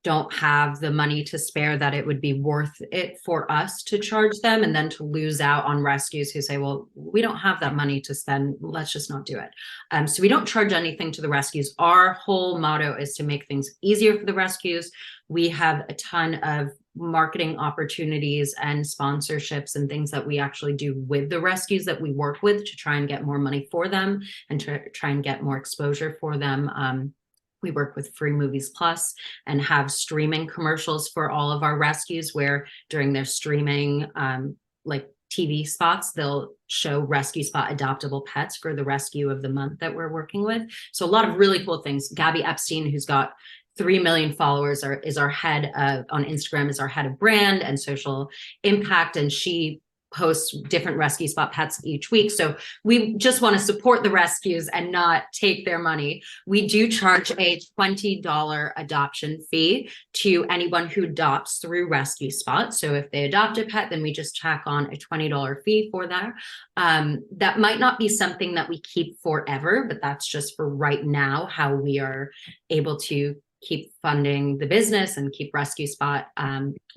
don't have the money to spare that it would be worth it for us to charge them and then to lose out on rescues who say, well, we don't have that money to spend. Let's just not do it. So we don't charge anything to the rescues. Our whole motto is to make things easier for the rescues. We have a ton of marketing opportunities and sponsorships and things that we actually do with the rescues that we work with to try and get more money for them and to try and get more exposure for them. We work with Free Movies Plus and have streaming commercials for all of our rescues where during their streaming, like TV spots, they'll show Rescue Spot adoptable pets for the rescue of the month that we're working with. So a lot of really cool things. Gabby Epstein, who's got 3 million followers, is our head of, on Instagram, is our head of brand and social impact. And she post different Rescue Spot pets each week. So we just want to support the rescues and not take their money. We do charge a $20 adoption fee to anyone who adopts through Rescue Spot. So if they adopt a pet, then we just tack on a $20 fee for that. That might not be something that we keep forever, but that's just for right now, how we are able to keep funding the business and keep Rescue Spot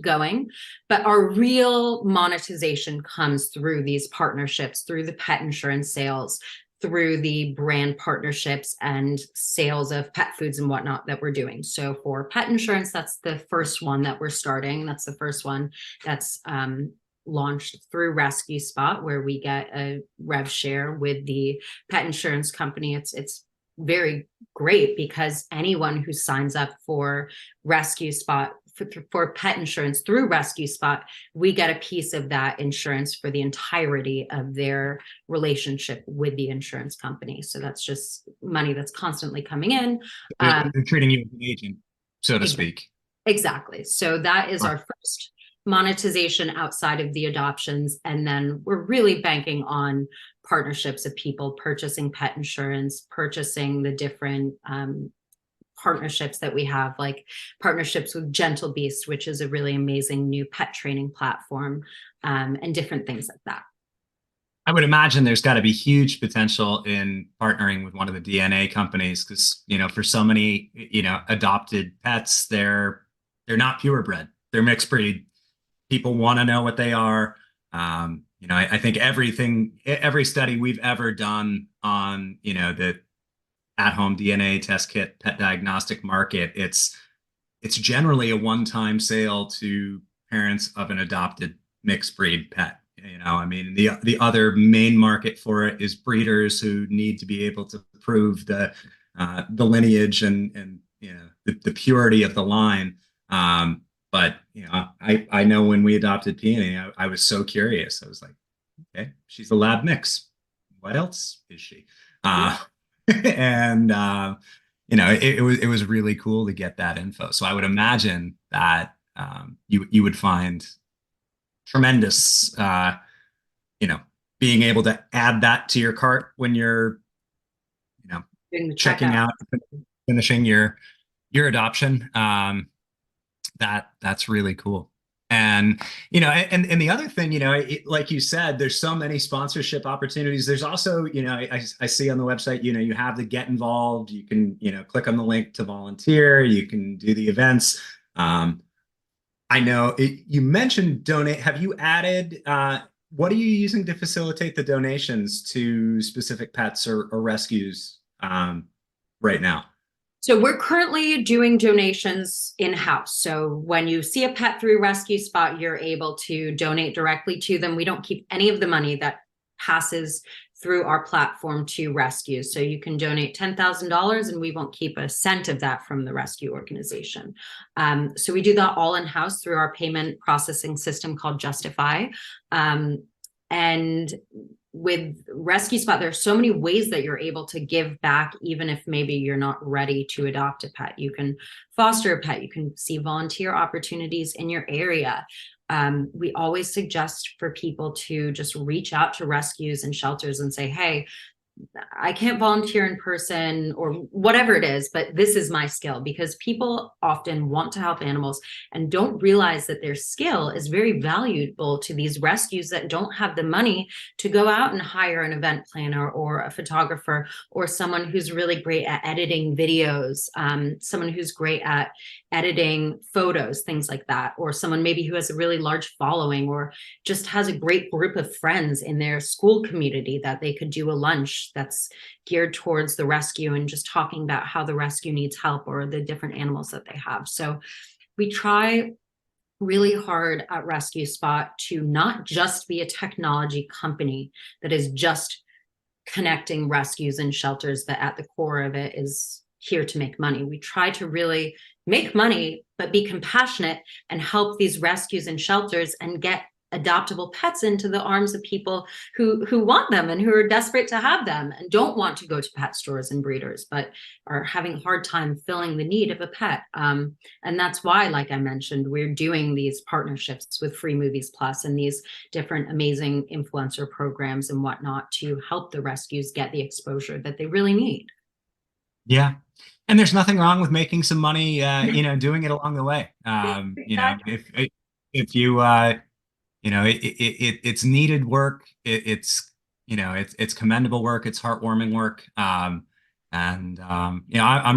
going. But our real monetization comes through these partnerships, through the pet insurance sales, through the brand partnerships and sales of pet foods and whatnot that we're doing. So for pet insurance, that's the first one that we're starting. That's the first one that's launched through Rescue Spot, where we get a rev share with the pet insurance company. It's very great because anyone who signs up for Rescue Spot for pet insurance through Rescue Spot, we get a piece of that insurance for the entirety of their relationship with the insurance company. So that's just money that's constantly coming in. They're treating you as an agent, so to speak. Exactly. So that is our first monetization outside of the adoptions. And then we're really banking on partnerships of people purchasing pet insurance, purchasing the different partnerships that we have, like partnerships with Gentle Beast, which is a really amazing new pet training platform, and different things like that. I would imagine there's got to be huge potential in partnering with one of the DNA companies because, for so many, adopted pets, they're not purebred, they're mixed breed. People want to know what they are. I think every study we've ever done on, the at-home DNA test kit pet diagnostic market, it's generally a one-time sale to parents of an adopted mixed breed pet. The other main market for it is breeders who need to be able to prove the lineage and the purity of the line. But I know when we adopted Peony, I was so curious. I was like, okay, she's a lab mix. What else is she? And it was really cool to get that info. So I would imagine that you would find tremendous, being able to add that to your cart when you're, checking out, finishing your adoption. That's really cool. And and the other thing, like you said, there's so many sponsorship opportunities. There's also, I see on the website, you have the get involved. You can, click on the link to volunteer. You can do the events. I know you mentioned donate. Have you added? What are you using to facilitate the donations to specific pets or rescues right now? So we're currently doing donations in-house. So when you see a pet through Rescue Spot, you're able to donate directly to them. We don't keep any of the money that passes through our platform to rescues. So you can donate $10,000 and we won't keep a cent of that from the rescue organization. So we do that all in-house through our payment processing system called Justify. And with Rescue Spot, there are so many ways that you're able to give back, even if maybe you're not ready to adopt a pet. You can foster a pet, you can see volunteer opportunities in your area. We always suggest for people to just reach out to rescues and shelters and say, hey, I can't volunteer in person or whatever it is, but this is my skill, because people often want to help animals and don't realize that their skill is very valuable to these rescues that don't have the money to go out and hire an event planner or a photographer or someone who's really great at editing videos, someone who's great at editing photos, things like that, or someone maybe who has a really large following or just has a great group of friends in their school community that they could do a lunch that's geared towards the rescue and just talking about how the rescue needs help or the different animals that they have. So we try really hard at Rescue Spot to not just be a technology company that is just connecting rescues and shelters, but at the core of it is here to make money. We try to really make money, but be compassionate and help these rescues and shelters and get adoptable pets into the arms of people who want them and who are desperate to have them and don't want to go to pet stores and breeders, but are having a hard time filling the need of a pet. And that's why, like I mentioned, we're doing these partnerships with Free Movies Plus and these different amazing influencer programs and whatnot to help the rescues get the exposure that they really need. Yeah. And there's nothing wrong with making some money, doing it along the way. Exactly. If you, it's needed work. It's commendable work. It's heartwarming work. I'm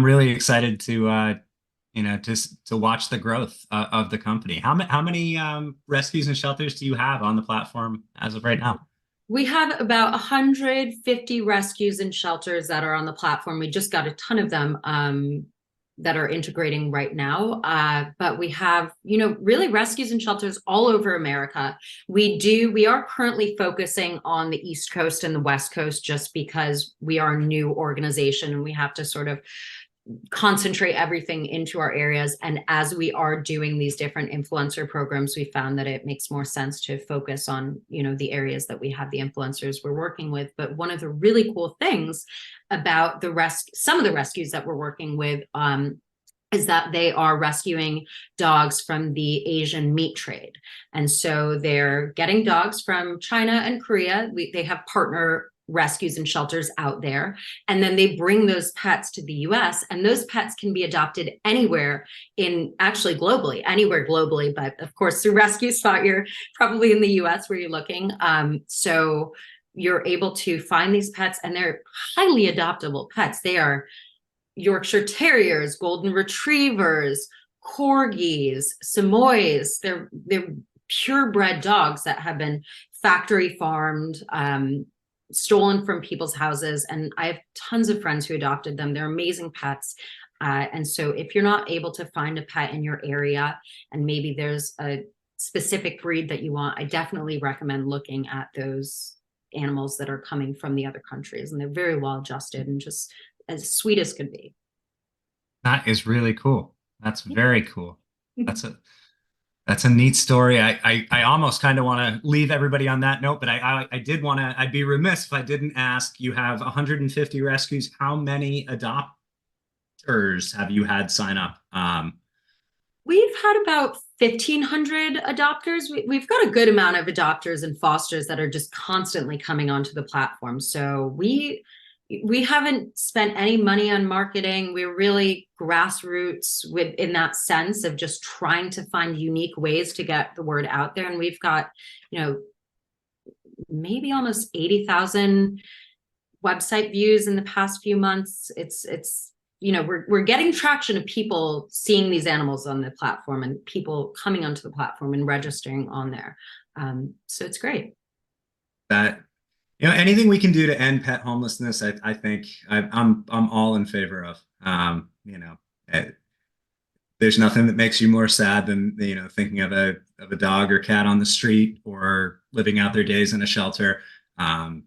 really excited to watch the growth of the company. How many rescues and shelters do you have on the platform as of right now? We have about 150 rescues and shelters that are on the platform. We just got a ton of them that are integrating right now. But we have, really rescues and shelters all over America. We are currently focusing on the East Coast and the West Coast just because we are a new organization and we have to sort of concentrate everything into our areas. And as we are doing these different influencer programs, we found that it makes more sense to focus on, the areas that we have the influencers we're working with. But one of the really cool things about some of the rescues that we're working with, is that they are rescuing dogs from the Asian meat trade. And so they're getting dogs from China and Korea. They have partner rescues and shelters out there. And then they bring those pets to the US, and those pets can be adopted anywhere actually globally, anywhere globally. But of course, through Rescue Spot, you're probably in the US where you're looking. So you're able to find these pets, and they're highly adoptable pets. They are Yorkshire Terriers, Golden Retrievers, Corgis, Samoyeds. They're purebred dogs that have been factory farmed, stolen from people's houses. And I have tons of friends who adopted them. They're amazing pets. And so if you're not able to find a pet in your area and maybe there's a specific breed that you want, I definitely recommend looking at those animals that are coming from the other countries. And they're very well adjusted and just as sweet as could be. That is really cool. That's very cool. That's a neat story. I almost kind of want to leave everybody on that note, but I did want to. I'd be remiss if I didn't ask. You have 150 rescues. How many adopters have you had sign up? We've had about 1,500 adopters. We've got a good amount of adopters and fosters that are just constantly coming onto the platform. So we haven't spent any money on marketing. We're really grassroots with in that sense of just trying to find unique ways to get the word out there. And we've got, you know, maybe almost 80,000 website views in the past few months. It's you know, we're getting traction of people seeing these animals on the platform and people coming onto the platform and registering on there. So it's great. That anything we can do to end pet homelessness, I think I'm all in favor of. Eh, there's nothing that makes you more sad than thinking of a dog or cat on the street or living out their days in a shelter. And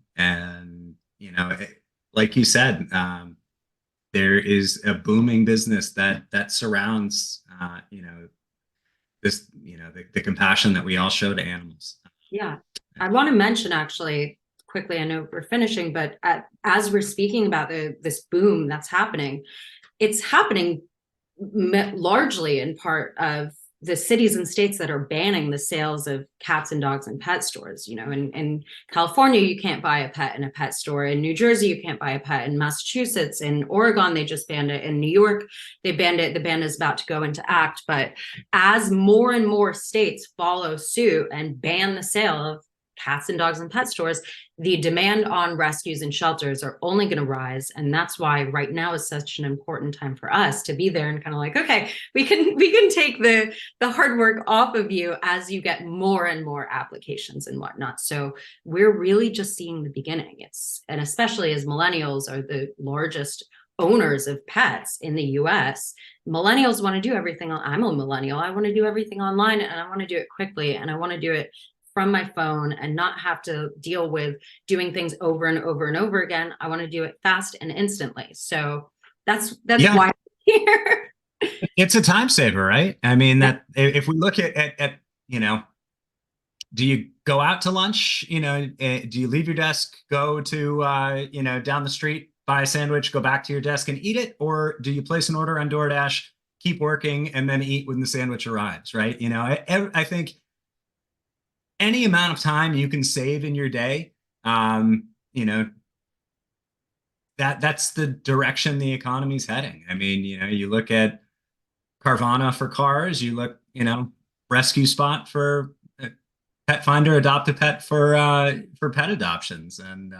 like you said, there is a booming business that surrounds this the compassion that we all show to animals. Yeah, I want to mention actually quickly, I know we're finishing, but as we're speaking about this boom that's happening, it's happening largely in part of the cities and states that are banning the sales of cats and dogs in pet stores. You know, in California, you can't buy a pet in a pet store. In New Jersey, you can't buy a pet. In Massachusetts, in Oregon, they just banned it. In New York, they banned it. The ban is about to go into act. But as more and more states follow suit and ban the sale of cats and dogs in pet stores, the demand on rescues and shelters are only going to rise. And that's why right now is such an important time for us to be there and kind of like, okay, we can take the hard work off of you as you get more and more applications and whatnot. So we're really just seeing the beginning. And especially as millennials are the largest owners of pets in the US, millennials want to do everything. I'm a millennial. I want to do everything online, and I want to do it quickly, and I want to do it from my phone and not have to deal with doing things over and over and over again. I want to do it fast and instantly. So that's Yeah, why I'm here. it's a time saver, right? I mean, that if we look at do you go out to lunch? Do you leave your desk, go to down the street, buy a sandwich, go back to your desk and eat it, or do you place an order on DoorDash, keep working, and then eat when the sandwich arrives? Right? I think any amount of time you can save in your day, that's the direction the economy's heading. I mean, you look at Carvana for cars, you look, Rescue Spot for Pet Finder, Adopt a Pet for pet adoptions, and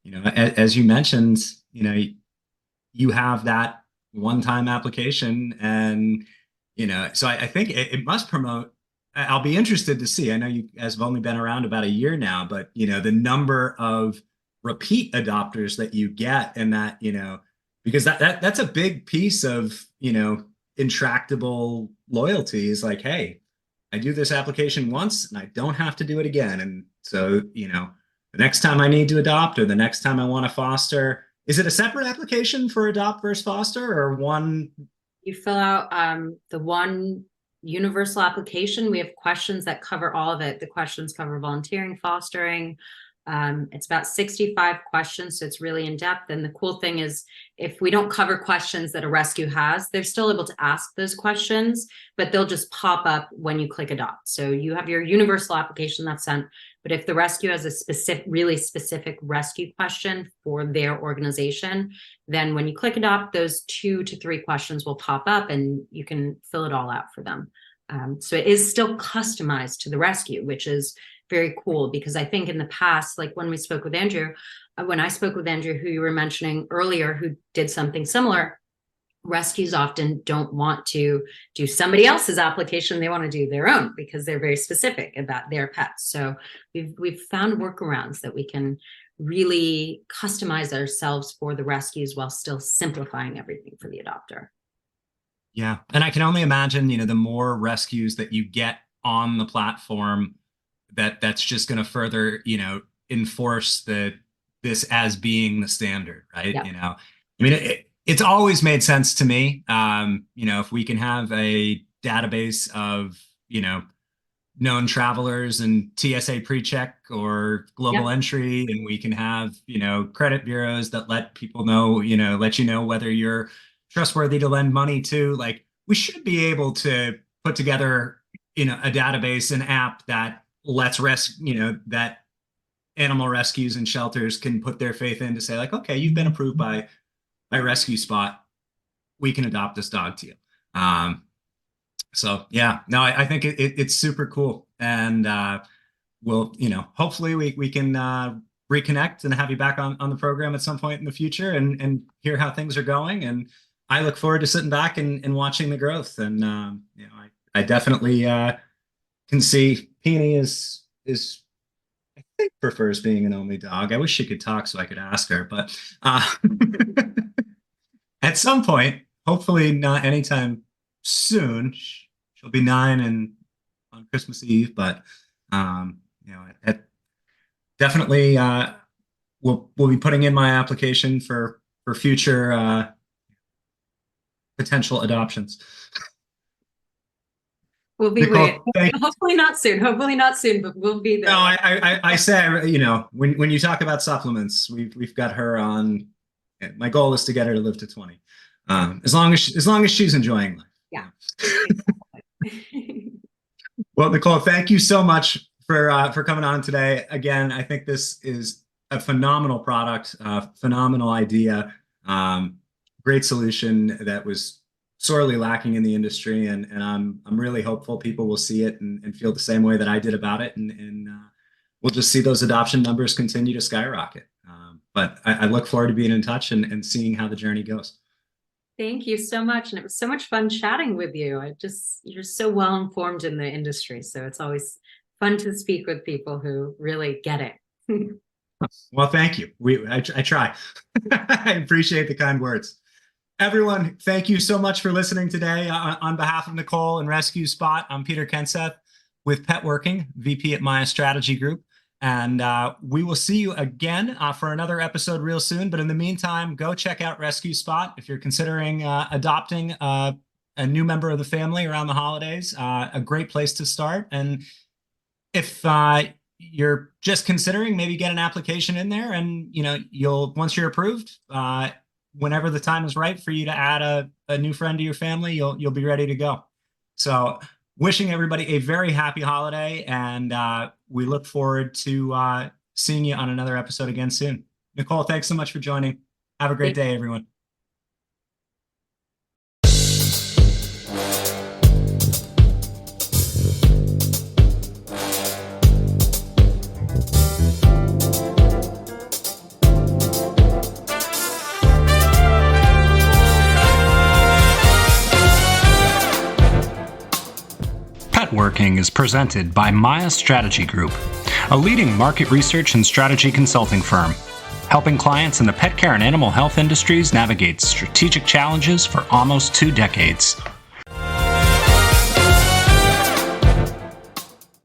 as you mentioned, you have that one-time application, and so I think it must promote. I'll be interested to see. I know you guys have only been around about a year now, but the number of repeat adopters that you get, and that because that's a big piece of intractable loyalty. Is like, hey, I do this application once and I don't have to do it again. And so the next time I need to adopt, or the next time I want to foster, is it a separate application for adopt versus foster, or one? You fill out the one universal application. We have questions that cover all of it. The questions cover volunteering, fostering. It's about 65 questions, so it's really in depth. And the cool thing is, if we don't cover questions that a rescue has, they're still able to ask those questions, but they'll just pop up when you click adopt. So you have your universal application that's sent, but if the rescue has a really specific rescue question for their organization, then when you click adopt, those 2 to 3 questions will pop up and you can fill it all out for them. So it is still customized to the rescue, which is very cool, because I think in the past, like when we spoke with Andrew, when I spoke with Andrew, who you were mentioning earlier, who did something similar, rescues often don't want to do somebody else's application. They want to do their own because they're very specific about their pets. So we've found workarounds that we can really customize ourselves for the rescues while still simplifying everything for the adopter. Yeah. And I can only imagine, the more rescues that you get on the platform, that's just going to further, enforce this as being the standard, right? Yeah. I mean, it's always made sense to me. If we can have a database of, known travelers and TSA pre-check or global Yep. entry, and we can have, credit bureaus that let people know, let you know whether you're trustworthy to lend money to. Like, we should be able to put together, a database, an app that lets that animal rescues and shelters can put their faith in to say like, okay, you've been approved by Rescue Spot, we can adopt this dog to you. So yeah, no, I think it's super cool, and we'll, hopefully we can reconnect and have you back on the program at some point in the future, and hear how things are going. And I look forward to sitting back and watching the growth. And I definitely can see Peony is I think prefers being an only dog. I wish she could talk so I could ask her, but at some point, hopefully not anytime soon. She'll be 9 and on Christmas Eve, but definitely we'll be putting in my application for future potential adoptions. We'll be Nicole, waiting. Hopefully not soon. Hopefully not soon, but we'll be there. No, I say, when you talk about supplements, we've got her on. My goal is to get her to live to 20, as long as she's enjoying life. Yeah. Well, Nicole, thank you so much for coming on today. Again, I think this is a phenomenal product, phenomenal idea, great solution that was sorely lacking in the industry, and I'm really hopeful people will see it and feel the same way that I did about it, and we'll just see those adoption numbers continue to skyrocket. But I look forward to being in touch and seeing how the journey goes. Thank you so much, and it was so much fun chatting with you. You're so well informed in the industry, so it's always fun to speak with people who really get it. Well, thank you. I try. I appreciate the kind words. Everyone, thank you so much for listening today. On behalf of Nicole and Rescue Spot, I'm Peter Kenseth with Pet Working, VP at Maya Strategy Group. And we will see you again for another episode real soon. But in the meantime, go check out Rescue Spot. If you're considering adopting a new member of the family around the holidays, a great place to start. And if you're just considering, maybe get an application in there, and once you're approved, whenever the time is right for you to add a new friend to your family, you'll be ready to go. So wishing everybody a very happy holiday, and we look forward to seeing you on another episode again soon. Nicole, thanks so much for joining. Have a great day, everyone. Working is presented by Maya Strategy Group, a leading market research and strategy consulting firm, helping clients in the pet care and animal health industries navigate strategic challenges for almost 2 decades.